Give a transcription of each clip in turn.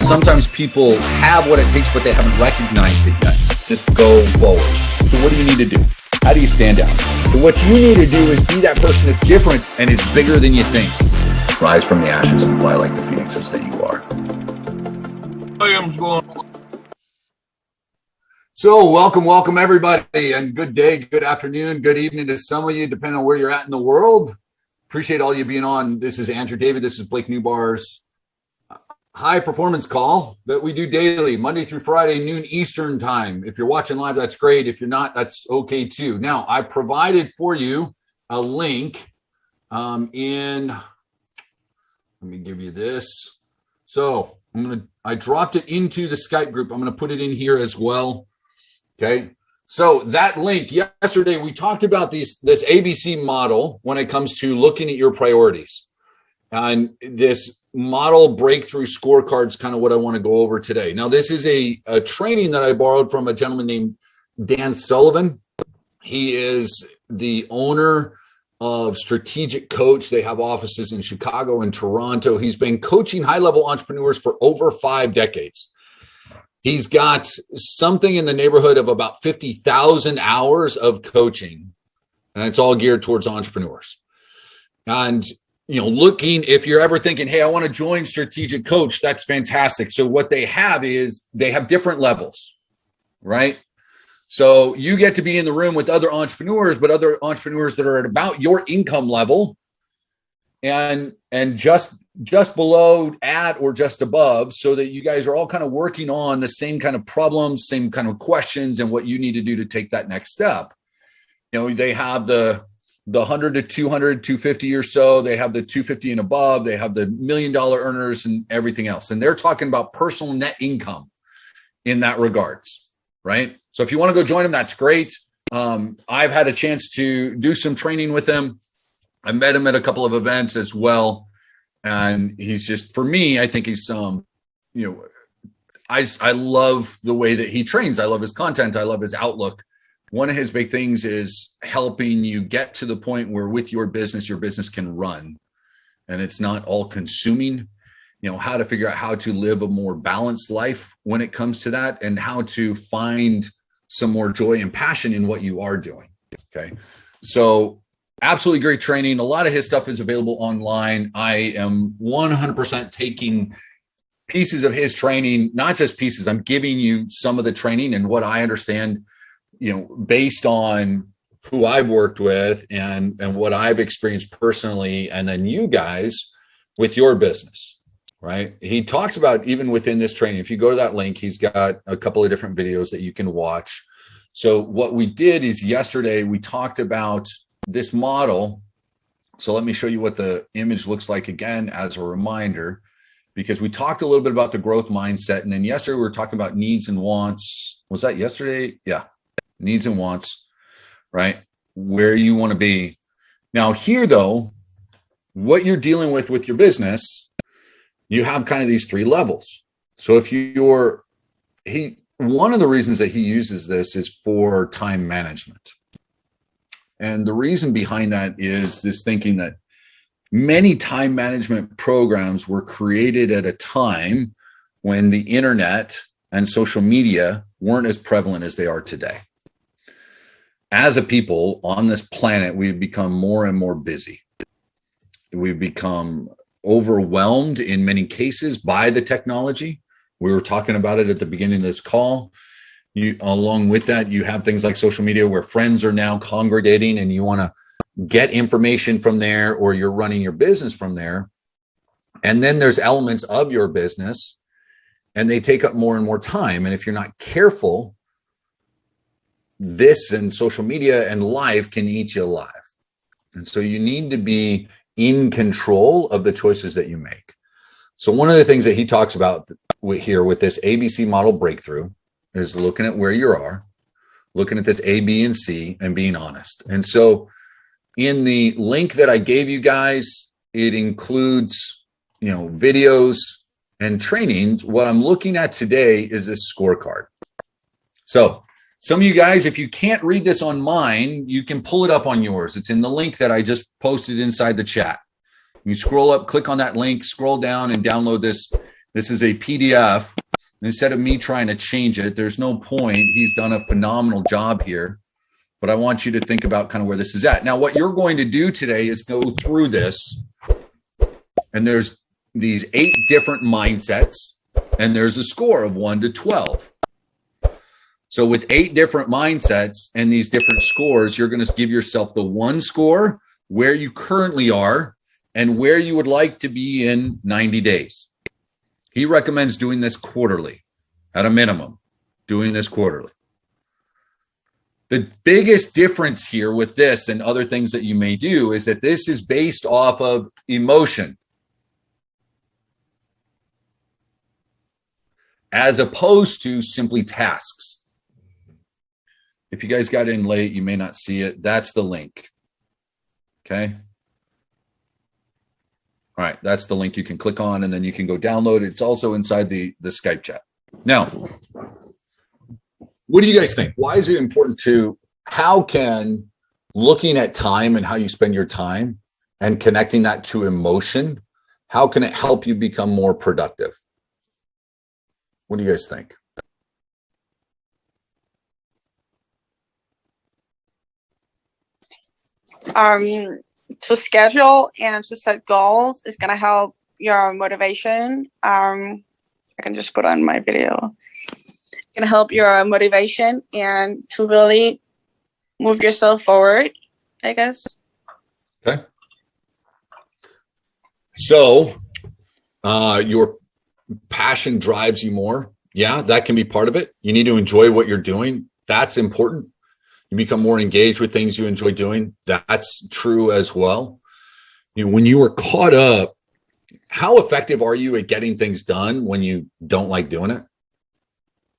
sometimes people have what it takes, but they haven't recognized it yet. Just go forward. So what do you need to do? How do you stand out? So what you need to do is be that person that's different and is bigger than you think. Rise from the ashes and fly like the phoenixes that you are. So welcome everybody, and good day, good afternoon, good evening to some of you, depending on where you're at in the world. Appreciate all you being on. This is Andrew David. This is Blake Newbar's high performance call that we do daily, Monday through Friday, noon Eastern time. If you're watching live, that's great. If you're not, that's okay too. Now, I provided for you a link let me give you this. So I dropped it into the Skype group. I'm going to put it in here as well. Okay. So that link, yesterday we talked about this ABC model when it comes to looking at your priorities. And this model breakthrough scorecard is kind of what I want to go over today. Now, this is a training that I borrowed from a gentleman named Dan Sullivan. He is the owner of Strategic Coach. They have offices in Chicago and Toronto. He's been coaching high-level entrepreneurs for over 5 decades. He's got something in the neighborhood of about 50,000 hours of coaching, and it's all geared towards entrepreneurs. And, looking, if you're ever thinking, hey, I want to join Strategic Coach, that's fantastic. So what they have is they have different levels, right? So you get to be in the room with other entrepreneurs, but other entrepreneurs that are at about your income level and just below, at, or just above, so that you guys are all kind of working on the same kind of problems, same kind of questions, and what you need to do to take that next step. They have the 100 to 200, 250 or so. They have the 250 and above. They have the $1 million earners and everything else. And they're talking about personal net income in that regards, right? So if you want to go join them, that's great. I've had a chance to do some training with them. I met him at a couple of events as well. And he's just, for me, I think he's I love the way that he trains. I love his content. I love his outlook. One of his big things is helping you get to the point where with your business can run and it's not all consuming, how to figure out how to live a more balanced life when it comes to that, and how to find some more joy and passion in what you are doing. Okay. So absolutely great training. A lot of his stuff is available online. I am 100% taking pieces of his training, not just pieces. I'm giving you some of the training and what I understand, based on who I've worked with and what I've experienced personally. And then you guys with your business, right? He talks about, even within this training, if you go to that link, he's got a couple of different videos that you can watch. So what we did is yesterday we talked about this model. So let me show you what the image looks like again as a reminder, because we talked a little bit about the growth mindset. And then yesterday we were talking about needs and wants. Was that yesterday? Yeah. Needs and wants, right? Where you want to be. Now here though, what you're dealing with your business, you have kind of these 3 levels. So if one of the reasons that he uses this is for time management. And the reason behind that is this thinking that many time management programs were created at a time when the internet and social media weren't as prevalent as they are today. As a people on this planet, we've become more and more busy. We've become overwhelmed in many cases by the technology. We were talking about it at the beginning of this call. Along with that, you have things like social media where friends are now congregating and you want to get information from there, or you're running your business from there. And then there's elements of your business and they take up more and more time. And if you're not careful, this and social media and life can eat you alive. And so you need to be in control of the choices that you make. So one of the things that he talks about here with this ABC model breakthrough is looking at where you are, looking at this A, B, and C, and being honest. And so in the link that I gave you guys, it includes, videos and trainings. What I'm looking at today is this scorecard. So some of you guys, if you can't read this on mine, you can pull it up on yours. It's in the link that I just posted inside the chat. You scroll up, click on that link, scroll down, and download this This is a PDF. Instead of me trying to change it, there's no point. He's done a phenomenal job here. But I want you to think about kind of where this is at. Now, what you're going to do today is go through this. And there's these 8 different mindsets. And there's a score of 1 to 12. So with 8 different mindsets and these different scores, you're going to give yourself the 1 score, where you currently are, and where you would like to be in 90 days. He recommends doing this quarterly, at a minimum, doing this quarterly. The biggest difference here with this and other things that you may do is that this is based off of emotion, as opposed to simply tasks. If you guys got in late, you may not see it. That's the link. Okay. All right. That's the link you can click on, and then you can go download it. It's also inside the Skype chat. Now, what do you guys think? Why is it important how can looking at time and how you spend your time and connecting that to emotion, how can it help you become more productive? What do you guys think? To schedule and to set goals is going to help your motivation. I can just put on my video. It's going to help your motivation and to really move yourself forward, I guess. Okay. So your passion drives you more. Yeah, that can be part of it. You need to enjoy what you're doing. That's important. You become more engaged with things you enjoy doing. That's true as well. When you are caught up, how effective are you at getting things done when you don't like doing it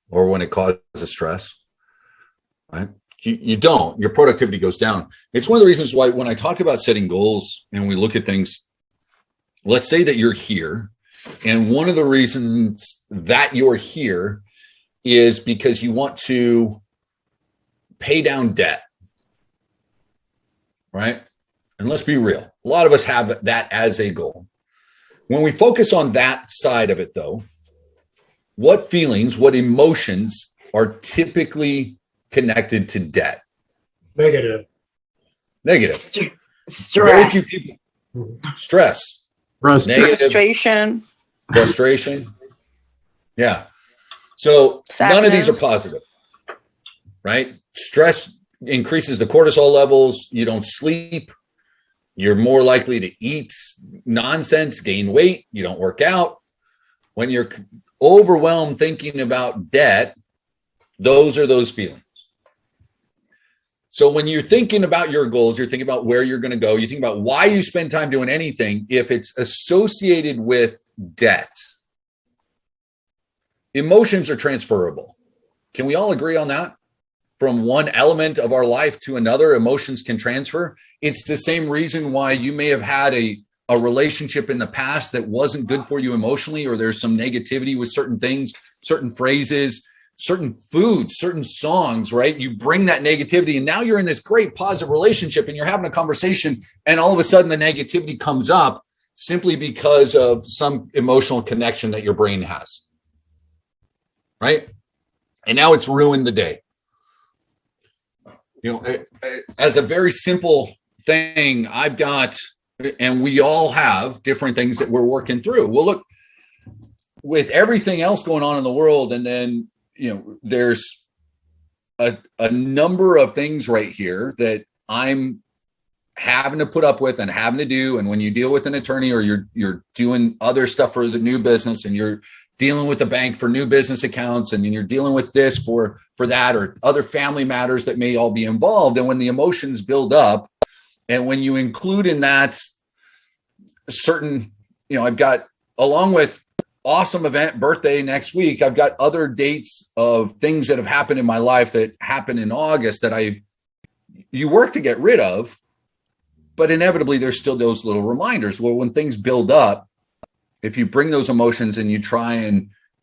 or when it causes stress? Right? You don't. Your productivity goes down. It's one of the reasons why when I talk about setting goals and we look at things, let's say that you're here, and one of the reasons that you're here is because you want to pay down debt, right? And let's be real. A lot of us have that as a goal. When we focus on that side of it, though, what feelings, what emotions are typically connected to debt? Negative. Stress. Very few people. Stress. Frustration. Yeah. So Sadness. None of these are positive, right? Stress increases the cortisol levels. You don't sleep. You're more likely to eat nonsense, gain weight. You don't work out. When you're overwhelmed thinking about debt, those are those feelings. So when you're thinking about your goals, you're thinking about where you're going to go. You think about why you spend time doing anything. If it's associated with debt, emotions are transferable. Can we all agree on that? From one element of our life to another, emotions can transfer. It's the same reason why you may have had a relationship in the past that wasn't good for you emotionally, or there's some negativity with certain things, certain phrases, certain foods, certain songs, right? You bring that negativity, and now you're in this great positive relationship and you're having a conversation, and all of a sudden the negativity comes up simply because of some emotional connection that your brain has, right? And now it's ruined the day. As a very simple thing, I've got, and we all have different things that we're working through. Well, look, with everything else going on in the world, and then, there's a number of things right here that I'm having to put up with and having to do. And when you deal with an attorney, or you're doing other stuff for the new business, and you're dealing with the bank for new business accounts, and you're dealing with this for that, or other family matters that may all be involved. And when the emotions build up, and when you include in that certain, I've got, along with awesome event, birthday next week, I've got other dates of things that have happened in my life that happened in August that you work to get rid of, but inevitably there's still those little reminders. Well, when things build up, if you bring those emotions and you try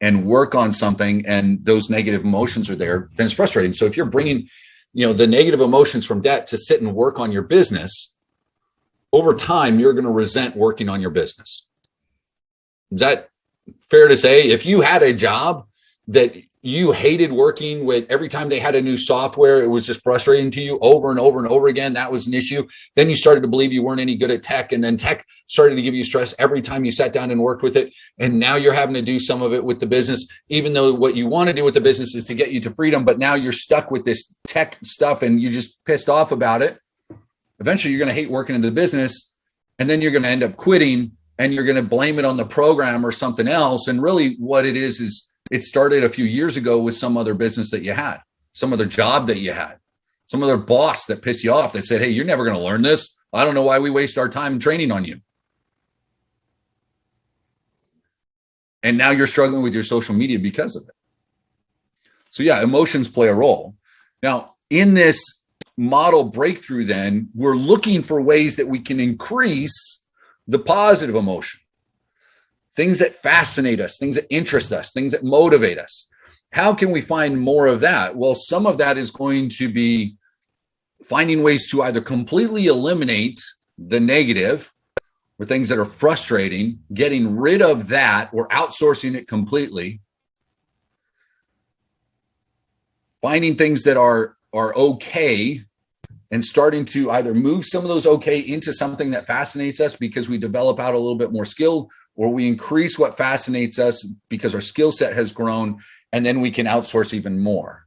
and work on something, and those negative emotions are there, then it's frustrating. So if you're bringing, the negative emotions from debt to sit and work on your business, over time, you're going to resent working on your business. Is that fair to say, if you had a job that you hated working with, every time they had a new software, it was just frustrating to you over and over and over again, that was an issue. Then you started to believe you weren't any good at tech, and then tech started to give you stress every time you sat down and worked with it. And now you're having to do some of it with the business, even though what you want to do with the business is to get you to freedom. But now you're stuck with this tech stuff and you're just pissed off about it. Eventually you're going to hate working in the business, and then you're going to end up quitting, and you're going to blame it on the program or something else. And really what it is it started a few years ago with some other business that you had, some other job that you had, some other boss that pissed you off that said, hey, you're never going to learn this. I don't know why we waste our time training on you. And now you're struggling with your social media because of it. So yeah, emotions play a role. Now, in this model breakthrough, then we're looking for ways that we can increase the positive emotion. Things that fascinate us, things that interest us, things that motivate us. How can we find more of that? Well, some of that is going to be finding ways to either completely eliminate the negative or things that are frustrating, getting rid of that or outsourcing it completely. Finding things that are okay and starting to either move some of those okay into something that fascinates us because we develop out a little bit more skill, or we increase what fascinates us because our skill set has grown, and then we can outsource even more.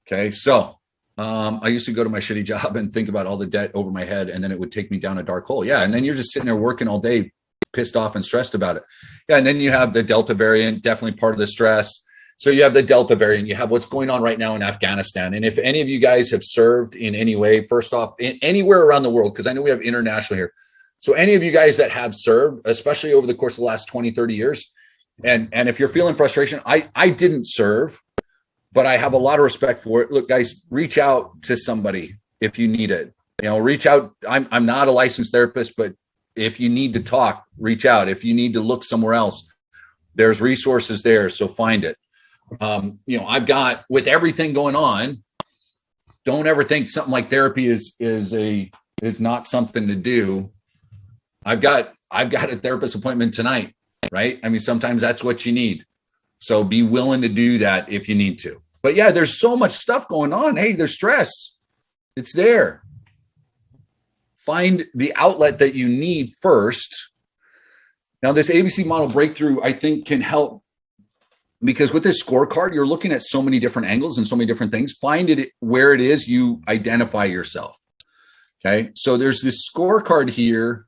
Okay, so I used to go to my shitty job and think about all the debt over my head, and then it would take me down a dark hole. Yeah, and then you're just sitting there working all day, pissed off and stressed about it. Yeah, and then you have the Delta variant, definitely part of the stress. So you have the Delta variant, you have what's going on right now in Afghanistan. And if any of you guys have served in any way, first off, anywhere around the world, because I know we have international here. So any of you guys that have served, especially over the course of the last 20, 30 years, and if you're feeling frustration, I didn't serve, but I have a lot of respect for it. Look, guys, reach out to somebody if you need it. You know, reach out. I'm not a licensed therapist, but if you need to talk, reach out. If you need to look somewhere else, there's resources there. So find it. You know, I've got, with everything going on, don't ever think something like therapy is not something to do. I've got a therapist appointment tonight, right? I mean, sometimes that's what you need. So be willing to do that if you need to. But yeah, there's so much stuff going on. Hey, there's stress. It's there. Find the outlet that you need first. Now, this ABC model breakthrough, I think, can help, because with this scorecard, you're looking at so many different angles and so many different things. Find it where it is you identify yourself. Okay. So there's this scorecard here.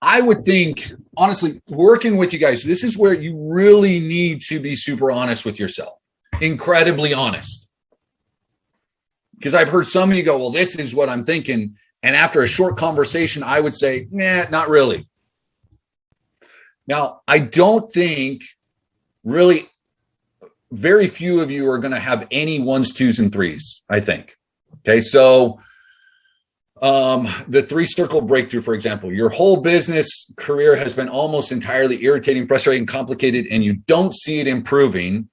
I would think, honestly, working with you guys, this is where you really need to be super honest with yourself, incredibly honest. Because I've heard some of you go, well, this is what I'm thinking. And after a short conversation, I would say, nah, not really. Now, I don't think really very few of you are going to have any ones, twos, and threes, I think. Okay, so the 3-circle breakthrough, for example, your whole business career has been almost entirely irritating, frustrating, complicated, and you don't see it improving,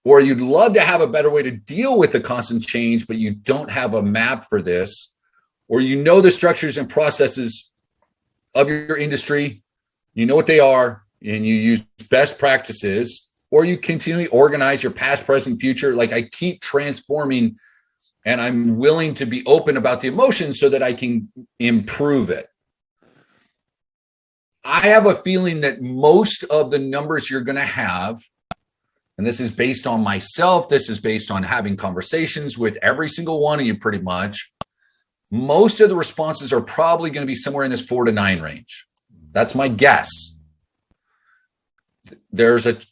or you'd love to have a better way to deal with the constant change, but you don't have a map for this, or you know the structures and processes of your industry, you know what they are, and you use best practices, or you continually organize your past, present, future. Like, I keep transforming, and I'm willing to be open about the emotions so that I can improve it. I have a feeling that most of the numbers you're going to have, and this is based on myself, this is based on having conversations with every single one of you pretty much, most of the responses are probably going to be somewhere in this 4 to 9 range. That's my guess.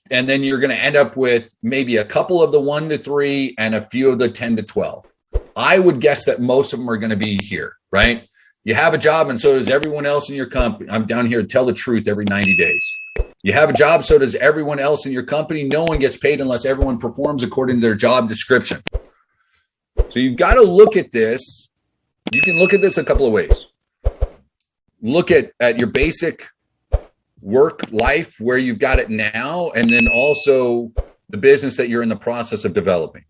And then you're going to end up with maybe a couple of the 1 to 3 and a few of the 10 to 12. I would guess that most of them are going to be here, right? You have a job, and so does everyone else in your company. I'm down here to tell the truth every 90 days. You have a job, so does everyone else in your company. No one gets paid unless everyone performs according to their job description. So you've got to look at this. You can look at this a couple of ways. Look at your basic work life, where you've got it now, and then also the business that you're in the process of developing.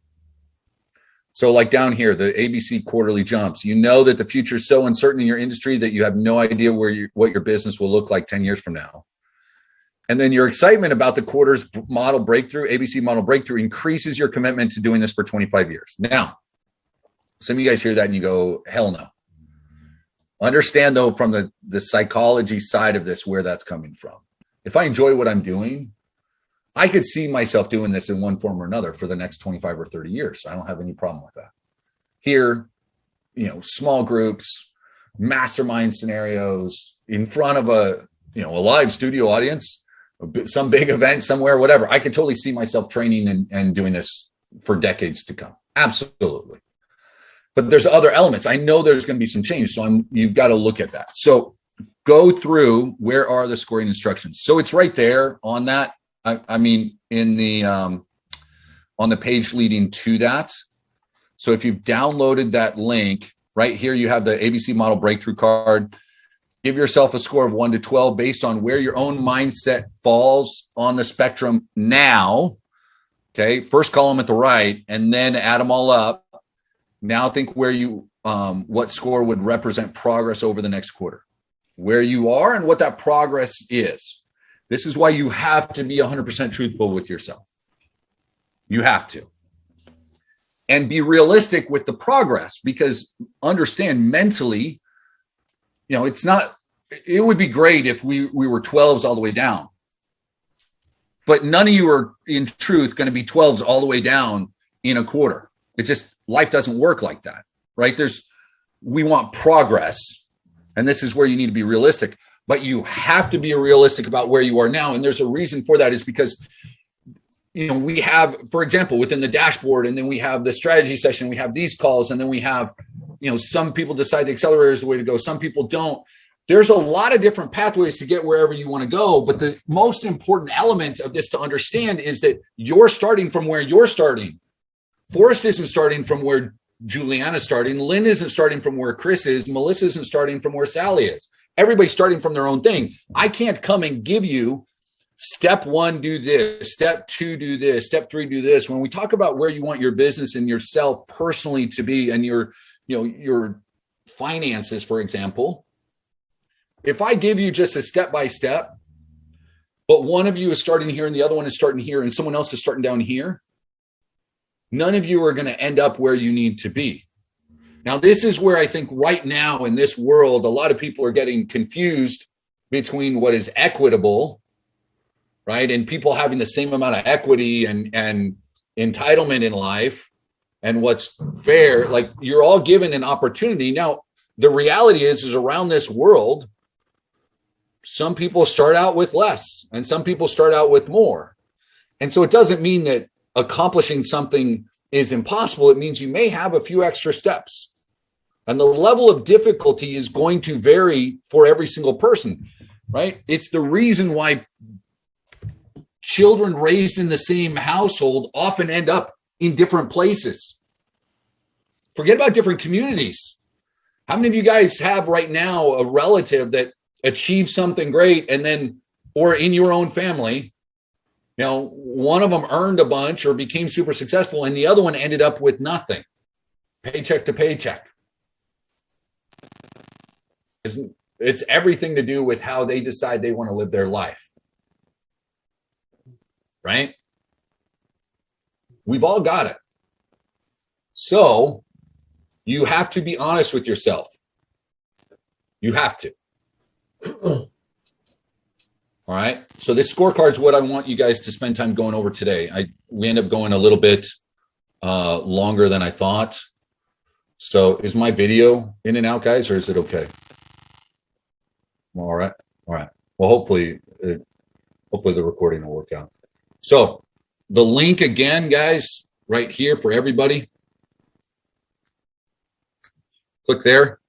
So like down here, the ABC quarterly jumps, you know that the future is so uncertain in your industry that you have no idea what your business will look like 10 years from now. And then your excitement about the quarter's model breakthrough, ABC model breakthrough, increases your commitment to doing this for 25 years. Now, some of you guys hear that and you go, hell no. Understand, though, from the psychology side of this, where that's coming from. If I enjoy what I'm doing, I could see myself doing this in one form or another for the next 25 or 30 years. I don't have any problem with that. Here, small groups, mastermind scenarios in front of a live studio audience, some big event somewhere, whatever. I could totally see myself training and doing this for decades to come. Absolutely. But there's other elements. I know there's going to be some change. So you've got to look at that. So go through, where are the scoring instructions? So it's right there on that. I mean, in the, on the page leading to that. So if you've downloaded that link, right here, you have the ABC model breakthrough card. Give yourself a score of 1 to 12 based on where your own mindset falls on the spectrum now. Okay, first column at the right, and then add them all up. Now think where what score would represent progress over the next quarter, where you are and what that progress is. This is why you have to be 100% truthful with yourself. You have to. And be realistic with the progress, because understand mentally, it would be great if we were 12s all the way down. But none of you are, in truth, going to be 12s all the way down in a quarter. It just, life doesn't work like that, right? We want progress. And this is where you need to be realistic. But you have to be realistic about where you are now. And there's a reason for that, is because we have, for example, within the dashboard, and then we have the strategy session, we have these calls, and then we have, some people decide the accelerator is the way to go. Some people don't. There's a lot of different pathways to get wherever you want to go. But the most important element of this to understand is that you're starting from where you're starting. Forrest isn't starting from where Juliana's starting. Lynn isn't starting from where Chris is. Melissa isn't starting from where Sally is. Everybody's starting from their own thing. I can't come and give you step 1, do this, step 2, do this, step 3, do this. When we talk about where you want your business and yourself personally to be, and your finances, for example, if I give you just a step-by-step, but one of you is starting here and the other one is starting here and someone else is starting down here, none of you are going to end up where you need to be. Now, this is where I think right now in this world, a lot of people are getting confused between what is equitable, right? And people having the same amount of equity and entitlement in life, and what's fair. Like, you're all given an opportunity. Now, the reality is around this world, some people start out with less and some people start out with more. And so it doesn't mean that accomplishing something is impossible. It means you may have a few extra steps. And the level of difficulty is going to vary for every single person, right? It's the reason why children raised in the same household often end up in different places. Forget about different communities. How many of you guys have right now a relative that achieved something great, and then, or in your own family, one of them earned a bunch or became super successful and the other one ended up with nothing, paycheck to paycheck? It's everything to do with how they decide they want to live their life, right? We've all got it. So you have to be honest with yourself. You have to. All right. So this scorecard is what I want you guys to spend time going over today. We end up going a little bit longer than I thought. So is my video in and out, guys, or is it okay? All right. All right. Well, hopefully the recording will work out. So the link again, guys, right here for everybody. Click there.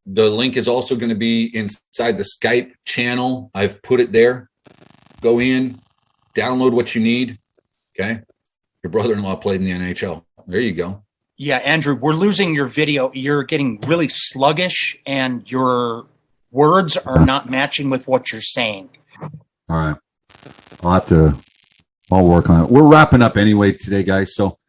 The link is also going to be inside the Skype channel. I've put it there. Go in, download what you need. Okay. Your brother-in-law played in the NHL. There you go. Yeah, Andrew, we're losing your video. You're getting really sluggish and your words are not matching with what you're saying. All right. I'll work on it. We're wrapping up anyway today, guys. So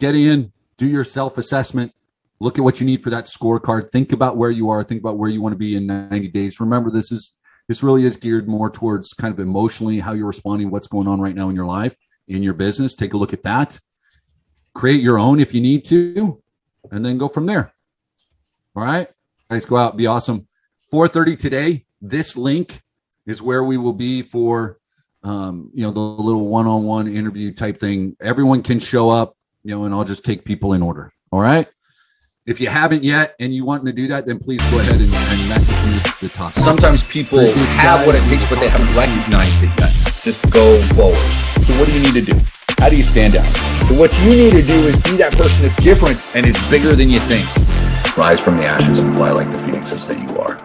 get in, do your self-assessment. Look at what you need for that scorecard. Think about where you are. Think about where you want to be in 90 days. Remember, this is This really is geared more towards kind of emotionally how you're responding, what's going on right now in your life, in your business. Take a look at that. Create your own if you need to, and then go from there. All right, guys, go out, be awesome. 4:30 today. This link is where we will be for, the little one-on-one interview type thing. Everyone can show up, and I'll just take people in order. All right. If you haven't yet and you want to do that, then please go ahead and message me at the top. Sometimes people have what it takes, but they haven't recognized it yet. Just go forward. So what do you need to do? How do you stand out? So what you need to do is be that person that's different and is bigger than you think. Rise from the ashes and fly like the phoenixes that you are.